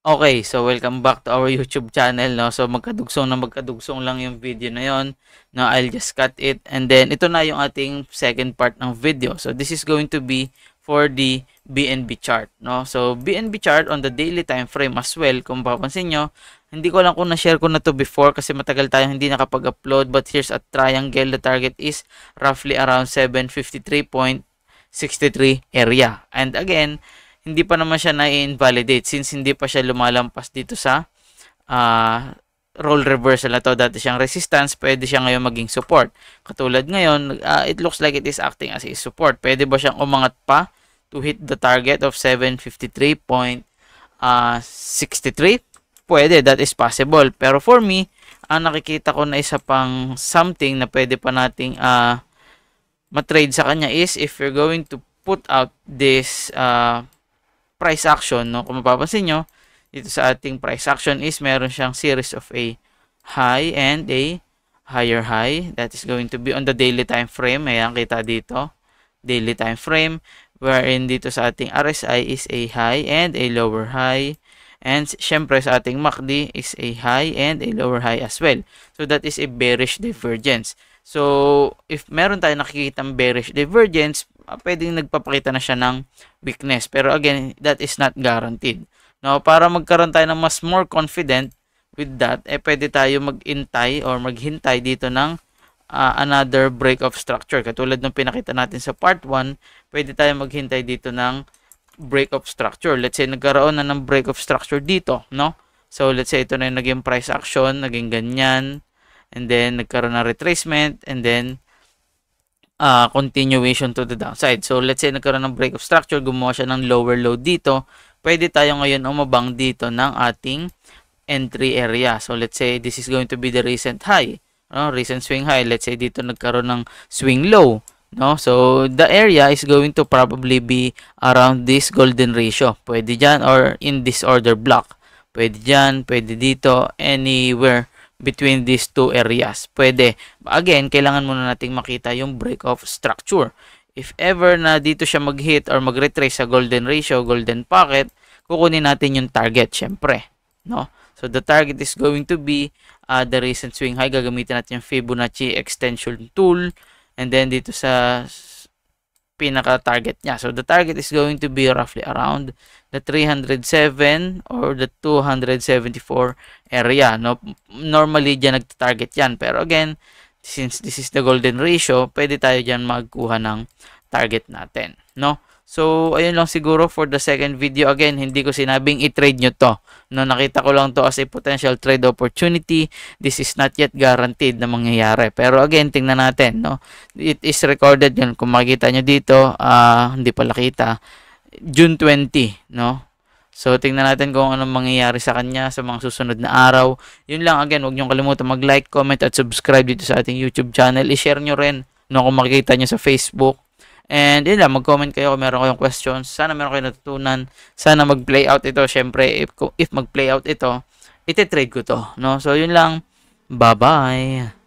Okay, so welcome back to our YouTube channel, no? So magkadugsong lang yung video na yon. No, I'll just cut it and then ito na yung ating second part ng video. So this is going to be for the BNB chart, no? So BNB chart on the daily time frame as well. Kung papansin nyo, hindi ko lang kung na-share ko na to before kasi matagal tayong hindi nakapag-upload, but here's a triangle. The target is roughly around 753.63 area. And again, hindi pa naman siya na-invalidate since hindi pa siya lumalampas dito sa role reversal na to. Dati siyang resistance, pwede siya ngayon maging support. Katulad ngayon, it looks like it is acting as a support. Pwede ba siyang umangat pa to hit the target of 753.63? Pwede, that is possible. Pero for me, ang nakikita ko na isa pang something na pwede pa nating matrade sa kanya is if you're going to put out this price action, no? Kung mapapansin nyo, dito sa ating price action is meron siyang series of a high and a higher high. That is going to be on the daily time frame. Ayan, kita dito. Daily time frame. Wherein dito sa ating RSI is a high and a lower high. And syempre sa ating MACD is a high and a lower high as well. So that is a bearish divergence. So if meron tayong nakikitang bearish divergence, pwedeng nagpapakita na siya ng weakness. Pero again, that is not guaranteed. No, para magkaroon tayo ng mas more confident with that, pwede tayo maghintay or maghintay dito ng another break of structure. Katulad ng pinakita natin sa part 1, pwede tayo maghintay dito ng break of structure. Let's say nagkaroon na ng break of structure dito, no? So let's say ito na yung naging price action, naging ganyan, and then nagkaroon ng retracement, and then continuation to the downside. So let's say nagkaroon ng break of structure, gumawa siya ng lower low dito, pwede tayo ngayon umabang dito ng ating entry area. So let's say this is going to be the recent high, no? Recent swing high. Let's say dito nagkaroon ng swing low, no? So the area is going to probably be around this golden ratio. Pwede dyan or in this order block. Pwede dyan, pwede dito, anywhere between these two areas. Pwede. Again, kailangan muna nating makita yung break of structure. If ever na dito siya mag-hit or mag-retrace sa golden ratio, golden pocket, kukunin natin yung target, syempre, no? So the target is going to be the recent swing high. Gagamitin natin yung Fibonacci extension tool, and then dito sa pinaka-target niya. So the target is going to be roughly around the 307 or the 274 area, no? Normally diyan nagta-target yan, pero again, since this is the golden ratio, pwede tayo diyan magkuha ng target natin, no? So ayun lang siguro for the second video. Again, hindi ko sinabing i-trade nyo to, no? Nakita ko lang to as a potential trade opportunity. This is not yet guaranteed na mangyayari, pero again, tingnan natin, no? It is recorded yun. Kung makikita nyo dito, hindi pala kita, June 20, no? So tingnan natin kung anong mangyayari sa kanya sa mga susunod na araw. Yun lang, again, huwag nyo kalimutan mag-like, comment at subscribe dito sa ating YouTube channel. I-share nyo rin, no, kung makikita nyo sa Facebook. And yun lang, mag-comment kayo kung meron kayong questions. Sana meron kayong natutunan. Sana mag-play out ito. Syempre, if mag-play out ito, iti-trade ko to, no? So yun lang. Bye-bye.